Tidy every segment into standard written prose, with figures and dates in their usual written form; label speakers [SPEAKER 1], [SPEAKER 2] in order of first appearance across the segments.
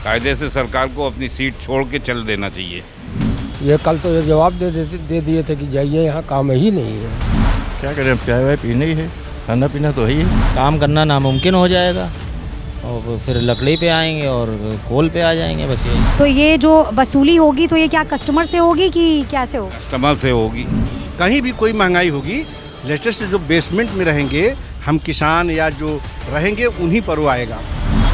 [SPEAKER 1] कायदे से सरकार को अपनी सीट छोड़ के चल देना चाहिए।
[SPEAKER 2] ये कल तो ये जवाब दे दिए थे कि जाइए, यहाँ काम ही नहीं है।
[SPEAKER 3] क्या करें, चाय वाय पीना ही है, खाना पीना तो है ही है। काम करना नामुमकिन हो जाएगा और फिर लकड़ी पे आएंगे और कोल पे आ जाएंगे, बस यही।
[SPEAKER 4] तो ये जो वसूली होगी तो ये क्या कस्टमर से होगी कि कैसे होगी?
[SPEAKER 1] कस्टमर से होगी।
[SPEAKER 5] कहीं भी कोई महंगाई होगी, लेटेस्ट जो बेसमेंट में रहेंगे हम किसान या जो रहेंगे उन्हीं पर वो आएगा।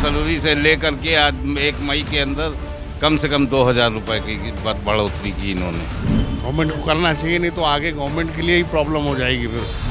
[SPEAKER 1] सैलरी से लेकर के आज 1 मई के अंदर कम से कम 2000 रुपये की बढ़ोतरी की इन्होंने।
[SPEAKER 5] गवर्नमेंट को करना चाहिए, नहीं तो आगे गवर्नमेंट के लिए ही प्रॉब्लम हो जाएगी फिर।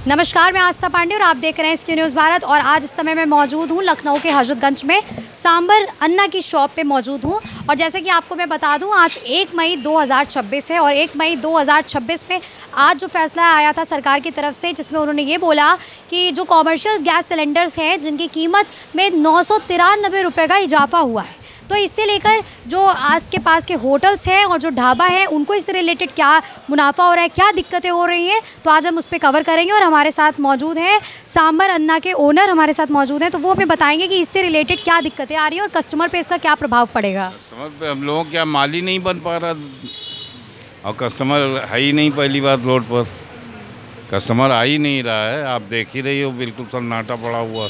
[SPEAKER 4] नमस्कार, मैं आस्था पांडे और आप देख रहे हैं इसके न्यूज़ भारत। और आज इस समय मैं मौजूद हूँ लखनऊ के हजरतगंज में, सांबर अन्ना की शॉप पे मौजूद हूँ। और जैसे कि आपको मैं बता दूँ, आज 1 मई 2026 है और 1 मई 2026 में आज जो फैसला आया था सरकार की तरफ से, जिसमें उन्होंने ये बोला कि जो कॉमर्शियल गैस सिलेंडर्स हैं जिनकी कीमत में 993 रुपये का इजाफा हुआ है, तो इससे लेकर जो आज के पास के होटल्स हैं और जो ढाबा है उनको इससे रिलेटेड क्या मुनाफा हो रहा है, क्या दिक्कतें हो रही हैं, तो आज हम उस पर कवर करेंगे। और हमारे साथ मौजूद हैं सांबर अन्ना के ओनर हमारे साथ मौजूद हैं, तो वो हमें बताएंगे कि इससे रिलेटेड क्या दिक्कतें आ रही हैं और कस्टमर पे इसका क्या प्रभाव पड़ेगा।
[SPEAKER 1] कस्टमर पे हम लोगों क्या माल ही नहीं बन पा रहा, और कस्टमर है ही नहीं। पहली बार रोड पर कस्टमर आ ही नहीं रहा है, आप देख ही रही हो, बिल्कुल सन्नाटा पड़ा हुआ।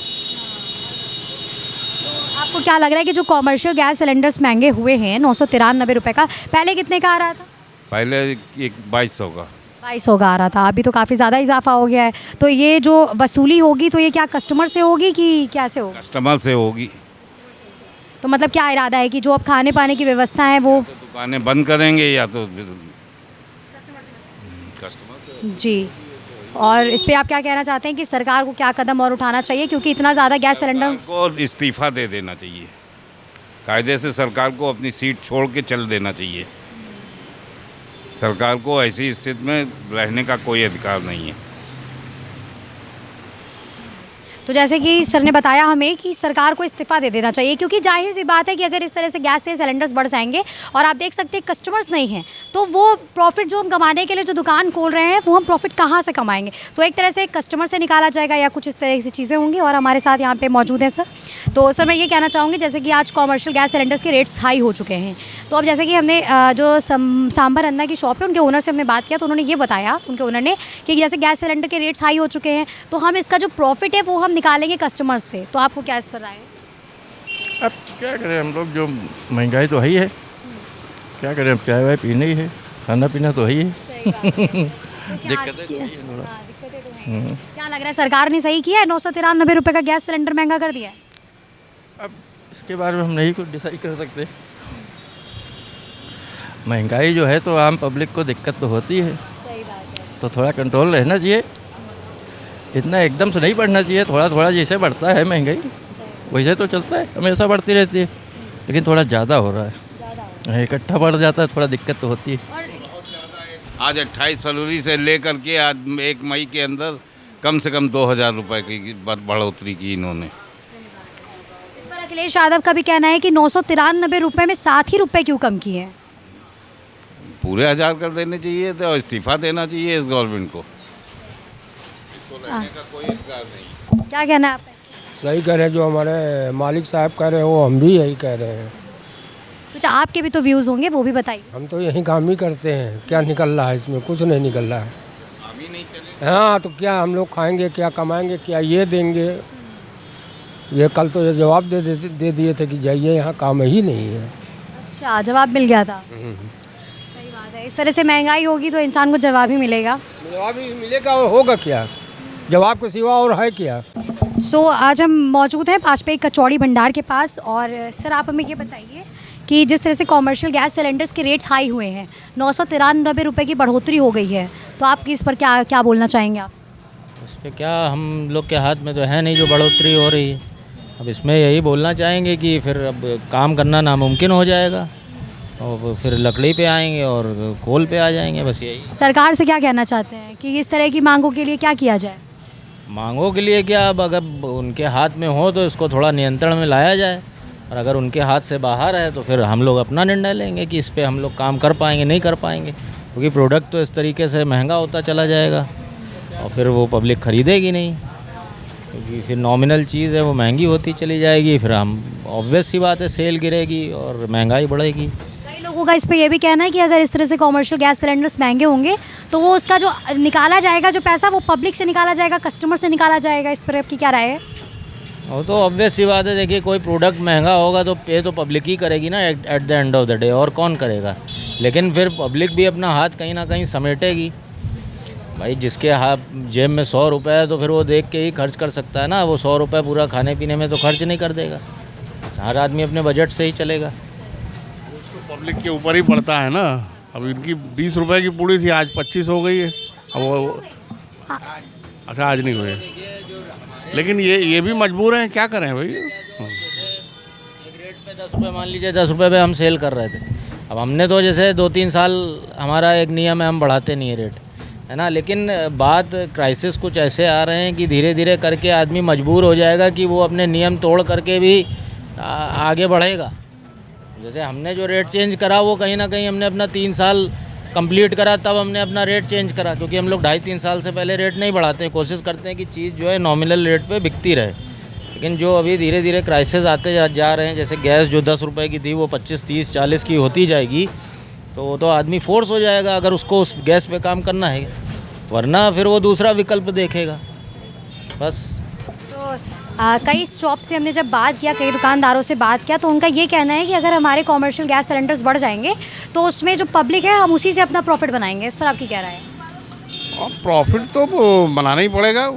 [SPEAKER 4] आपको क्या लग रहा है कि जो कॉमर्शियल गैस सिलेंडर्स महंगे हुए हैं 993 रुपये का, पहले कितने का आ रहा था?
[SPEAKER 1] पहले एक 2200 का
[SPEAKER 4] 2200 का आ रहा था, अभी तो काफ़ी ज़्यादा इजाफा हो गया है। तो ये जो वसूली होगी तो ये क्या कस्टमर से होगी कि कैसे होगी?
[SPEAKER 1] कस्टमर से होगी।
[SPEAKER 4] तो मतलब क्या इरादा है कि जो अब खाने पाने की व्यवस्था है वो
[SPEAKER 1] तो दुकानें बंद करेंगे या तो कस्टमर से।
[SPEAKER 4] जी। और इस पे आप क्या कहना चाहते हैं कि सरकार को क्या कदम और उठाना चाहिए, क्योंकि इतना ज़्यादा गैस सिलेंडर
[SPEAKER 1] को इस्तीफा दे देना चाहिए। कायदे से सरकार को अपनी सीट छोड़ के चल देना चाहिए। सरकार को ऐसी स्थिति में रहने का कोई अधिकार नहीं है।
[SPEAKER 4] तो जैसे कि सर ने बताया हमें कि सरकार को इस्तीफा दे देना चाहिए, क्योंकि जाहिर सी बात है कि अगर इस तरह से गैस के सिलेंडर्स बढ़ जाएंगे और आप देख सकते हैं कस्टमर्स नहीं हैं, तो वो प्रॉफिट जो हम कमाने के लिए जो दुकान खोल रहे हैं वो हम प्रॉफिट कहाँ से कमाएंगे? तो एक तरह से कस्टमर से निकाला जाएगा या कुछ इस तरह की चीज़ें होंगी। और हमारे साथ यहाँ पे मौजूद हैं सर। तो सर मैं ये कहना चाहूँगी, जैसे कि आज कॉमर्शियल गैस सिलेंडर्स के रेट्स हाई हो चुके हैं, तो अब जैसे कि हमने जो सांबर अन्ना की शॉप है उनके ओनर से हमने बात किया, तो उन्होंने ये बताया उनके ओनर ने कि जैसे गैस सिलेंडर के रेट्स हाई हो चुके हैं तो हम इसका जो प्रॉफिट है वो हम निकालेंगे कस्टमर से। तो आपको क्या इस पर राय है?
[SPEAKER 3] अब क्या करें, हम लोग जो महंगाई तो है ही है, क्या करें, अब चाय वाय पीना ही है, खाना पीना तो है ही है। दिक्कतें तो है ही है थोड़ा।
[SPEAKER 4] दिक्कतें तो हैं। क्या लग रहा है सरकार ने सही किया है 993 रुपये का गैस सिलेंडर महंगा कर दिया है?
[SPEAKER 3] अब इसके बारे में हम नहीं कुछ डिसाइड कर सकते। महंगाई जो है तो आम पब्लिक को दिक्कत तो होती है,
[SPEAKER 4] सही बात है।
[SPEAKER 3] तो थोड़ा कंट्रोल रहना चाहिए। इतना एकदम से नहीं बढ़ना चाहिए, थोड़ा थोड़ा जैसे बढ़ता है महंगाई वैसे तो चलता है, हमेशा बढ़ती रहती है, लेकिन थोड़ा ज़्यादा हो रहा है, इकट्ठा बढ़ जाता है, थोड़ा दिक्कत तो होती है।
[SPEAKER 1] आज 28 फरवरी से लेकर के आज 1 मई के अंदर कम से कम 2000 रुपये की बढ़ोतरी की इन्होंने।
[SPEAKER 4] इस पर अखिलेश यादव का भी कहना है कि 993 रुपये में 7 ही रुपये क्यों कम किए हैं?
[SPEAKER 1] पूरे 1000 कर देने चाहिए थे और इस्तीफा देना चाहिए इस गवर्नमेंट को। इसको रहने का कोई अधिकार नहीं।
[SPEAKER 4] क्या कहना है आपका?
[SPEAKER 2] सही कह रहे हैं, जो हमारे मालिक साहब कह रहे हैं वो हम भी यही कह रहे हैं।
[SPEAKER 4] कुछ आपके भी तो व्यूज़ होंगे, वो भी बताइए।
[SPEAKER 2] हम तो यही काम ही करते हैं, क्या निकल रहा है इसमें? कुछ नहीं निकल रहा है।
[SPEAKER 1] अभी नहीं चले।
[SPEAKER 2] हाँ, तो क्या हम लोग खाएंगे, क्या कमाएंगे, क्या ये देंगे? ये कल तो ये जवाब दे दिए थे कि जाइए, यहाँ काम ही नहीं है।
[SPEAKER 4] अच्छा, जवाब मिल गया था। सही बात है, इस तरह से महंगाई होगी तो इंसान को जवाब ही मिलेगा।
[SPEAKER 2] जवाब ही मिलेगा और होगा क्या? जवाब के सिवा और है क्या?
[SPEAKER 4] आज हम मौजूद हैं वाजपेयी कचौड़ी भंडार के पास। और सर आप हमें ये बताइए कि जिस तरह से कॉमर्शियल गैस सिलेंडर्स के रेट्स हाई हुए हैं, 993 रुपये की बढ़ोतरी हो गई है, तो आप इस पर क्या क्या बोलना चाहेंगे आप?
[SPEAKER 6] उस पर क्या, हम लोग के हाथ में तो है नहीं जो बढ़ोतरी हो रही है। अब इसमें यही बोलना चाहेंगे कि फिर अब काम करना नामुमकिन हो जाएगा और फिर लकड़ी पे आएंगे और कोल पे आ जाएंगे, बस यही।
[SPEAKER 4] सरकार से क्या कहना चाहते हैं कि इस तरह की मांगों के लिए क्या किया जाए?
[SPEAKER 6] मांगों के लिए क्या, अब अगर उनके हाथ में हो तो इसको थोड़ा नियंत्रण में लाया जाए, और अगर उनके हाथ से बाहर है तो फिर हम लोग अपना निर्णय लेंगे कि इस पे हम लोग काम कर पाएंगे नहीं कर पाएंगे, क्योंकि प्रोडक्ट तो इस तरीके से महंगा होता चला जाएगा और फिर वो पब्लिक ख़रीदेगी नहीं। क्योंकि फिर नॉमिनल चीज़ है वो महंगी होती चली जाएगी, फिर हम ऑब्वियस सी बात है सेल गिरेगी और महंगाई बढ़ेगी।
[SPEAKER 4] कई लोगों का इस पे ये भी कहना है कि अगर इस तरह से कॉमर्शियल गैस सिलेंडर्स महंगे होंगे तो वो उसका जो निकाला जाएगा जो पैसा वो पब्लिक से निकाला जाएगा, कस्टमर से निकाला जाएगा। इस पर आपकी क्या राय है?
[SPEAKER 6] वो तो ऑब्वियस सी बात है, देखिए कोई प्रोडक्ट महंगा होगा तो पे तो पब्लिक ही करेगी ना at the end of the day, और कौन करेगा। लेकिन फिर पब्लिक भी अपना हाथ कहीं ना कहीं समेटेगी। भाई जिसके हाथ जेब में 100 रुपये है तो फिर वो देख के ही खर्च कर सकता है ना, वो 100 रुपये पूरा खाने पीने में तो खर्च नहीं कर देगा। हर आदमी अपने बजट से ही चलेगा।
[SPEAKER 7] पब्लिक के ऊपर ही पड़ता है ना। अब इनकी 20 रुपए की पूड़ी थी, आज 25 हो गई है। अब वो अच्छा आज नहीं हुए, लेकिन ये भी मजबूर हैं, क्या करें भाई।
[SPEAKER 6] एक रेट पे 10 रुपये, मान लीजिए 10 रुपये पे हम सेल कर रहे थे। अब हमने तो जैसे 2-3 साल हमारा एक नियम है, हम बढ़ाते नहीं है रेट, है ना। लेकिन बात क्राइसिस कुछ ऐसे आ रहे हैं कि धीरे धीरे करके आदमी मजबूर हो जाएगा कि वो अपने नियम तोड़ करके भी आगे बढ़ेगा। जैसे हमने जो रेट चेंज करा वो कहीं ना कहीं हमने अपना 3 साल कंप्लीट करा, तब हमने अपना रेट चेंज करा, क्योंकि हम लोग 2.5-3 साल से पहले रेट नहीं बढ़ाते हैं। कोशिश करते हैं कि चीज़ जो है नॉमिनल रेट पे बिकती रहे। लेकिन जो अभी धीरे धीरे क्राइसिस आते जा रहे हैं, जैसे गैस जो 10 रुपये की थी वो 25, 30, 40 की होती जाएगी, तो वो तो आदमी फोर्स हो जाएगा अगर उसको उस गैस पे काम करना है, वरना फिर वो दूसरा विकल्प देखेगा बस।
[SPEAKER 4] तो कई शॉप से हमने जब बात किया, कई दुकानदारों से बात किया, तो उनका ये कहना है कि अगर हमारे कॉमर्शियल गैस सिलेंडर्स बढ़ जाएंगे तो उसमें जो पब्लिक है हम उसी से अपना प्रॉफिट बनाएंगे। इस पर आपकी क्या राय है?
[SPEAKER 7] और प्रॉफिट तो बनाना ही पड़ेगा,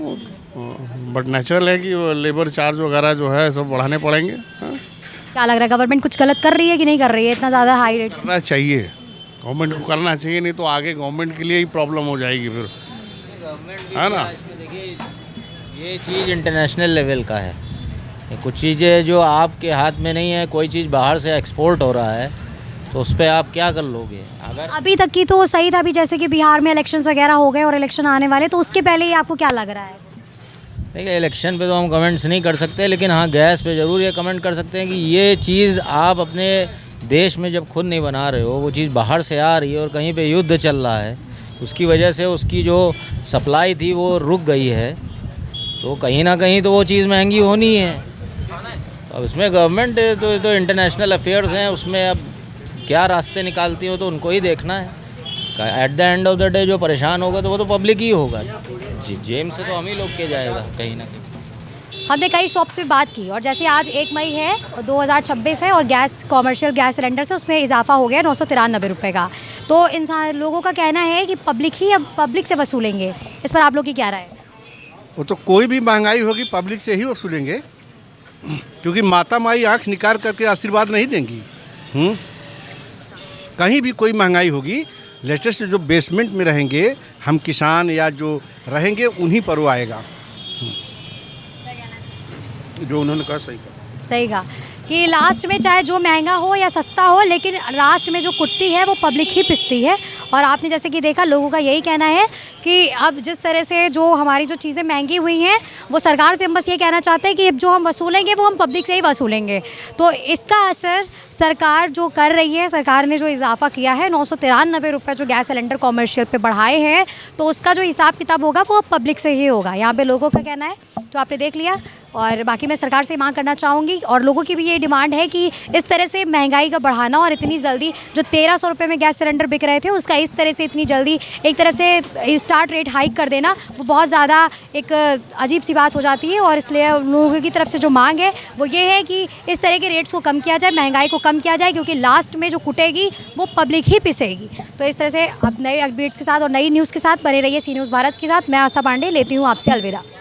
[SPEAKER 7] बट नेचुरल है कि लेबर चार्ज वगैरह जो है सब बढ़ाने पड़ेंगे।
[SPEAKER 4] क्या लग रहा है गवर्नमेंट कुछ गलत कर रही है कि नहीं कर रही है इतना ज़्यादा हाई रेट?
[SPEAKER 7] करना चाहिए, गवर्नमेंट को करना चाहिए, नहीं तो आगे गवर्नमेंट के लिए ही प्रॉब्लम हो जाएगी फिर, है ना।
[SPEAKER 6] देखिए ये चीज़ इंटरनेशनल लेवल का है। कुछ चीज़ें जो आपके हाथ में नहीं है, कोई चीज़ बाहर से एक्सपोर्ट हो रहा है तो उस पर आप क्या कर लोगे। अगर
[SPEAKER 4] अभी तक की तो सही था, अभी जैसे कि बिहार में इलेक्शंस वगैरह हो गए और इलेक्शन आने वाले, तो उसके पहले ही आपको क्या लग रहा है?
[SPEAKER 6] देखिए इलेक्शन पे तो हम कमेंट्स नहीं कर सकते, लेकिन हाँ गैस पे ज़रूर ये कमेंट कर सकते हैं कि ये चीज़ आप अपने देश में जब खुद नहीं बना रहे हो, वो चीज़ बाहर से आ रही है और कहीं पे युद्ध चल रहा है, उसकी वजह से उसकी जो सप्लाई थी वो रुक गई है, तो कहीं ना कहीं तो वो चीज़ महंगी होनी है। अब इसमें गवर्नमेंट तो इंटरनेशनल अफेयर्स हैं, उसमें अब क्या रास्ते निकालती हो तो उनको ही देखना है। At the end of the day जो परेशान होगा तो वो तो पब्लिक ही होगा, जेम से तो हम ही लोग के जाएगा कहीं ना कहीं।
[SPEAKER 4] हमने कई शॉप से बात की और जैसे आज 1 मई है 2026 है और गैस कॉमर्शियल गैस सिलेंडर से उसमें इजाफा हो गया 993 रुपये का, तो इंसान लोगों का कहना है कि पब्लिक ही अब पब्लिक से वसूलेंगे। इस पर आप लोग की क्या राय है?
[SPEAKER 5] वो तो कोई भी महंगाई होगी पब्लिक से ही वसूलेंगे, क्योंकि माता माई आँख निकाल करके आशीर्वाद नहीं देंगी। कहीं भी कोई महंगाई होगी, लेटेस्ट जो बेसमेंट में रहेंगे हम किसान या जो रहेंगे उन्हीं पर वो आएगा। जो उन्होंने कहा सही कहा
[SPEAKER 4] कि लास्ट में चाहे जो महंगा हो या सस्ता हो, लेकिन लास्ट में जो कुटती है वो पब्लिक ही पिसती है। और आपने जैसे कि देखा, लोगों का यही कहना है कि अब जिस तरह से जो हमारी जो चीज़ें महंगी हुई हैं, वो सरकार से हम बस ये कहना चाहते हैं कि जो हम वसूलेंगे वो हम पब्लिक से ही वसूलेंगे। तो इसका असर सरकार जो कर रही है, सरकार ने जो इजाफा किया है 993 रुपये जो गैस सिलेंडर कॉमर्शियल पे बढ़ाए हैं, तो उसका जो हिसाब किताब होगा वो पब्लिक से ही होगा। यहाँ पे लोगों का कहना है, तो आपने देख लिया। और बाकी मैं सरकार से मांग करना चाहूँगी और लोगों की भी ये डिमांड है कि इस तरह से महंगाई का बढ़ाना और इतनी जल्दी जो 1300 रुपये में गैस सिलेंडर बिक रहे थे उसका इस तरह से इतनी जल्दी एक तरफ से स्टार्ट रेट हाइक कर देना, वो बहुत ज़्यादा एक अजीब सी बात हो जाती है। और इसलिए लोगों की तरफ से जो मांग है वो ये है कि इस तरह के रेट्स को कम किया जाए, महंगाई को कम किया जाए, क्योंकि लास्ट में जो कुटेगी वो पब्लिक ही पिसेगी। तो इस तरह से अब नए अपडेट्स के साथ और नई न्यूज़ के साथ बने रहिए सी न्यूज़ भारत के साथ। मैं आस्था पांडे लेती हूँ आपसे अलविदा।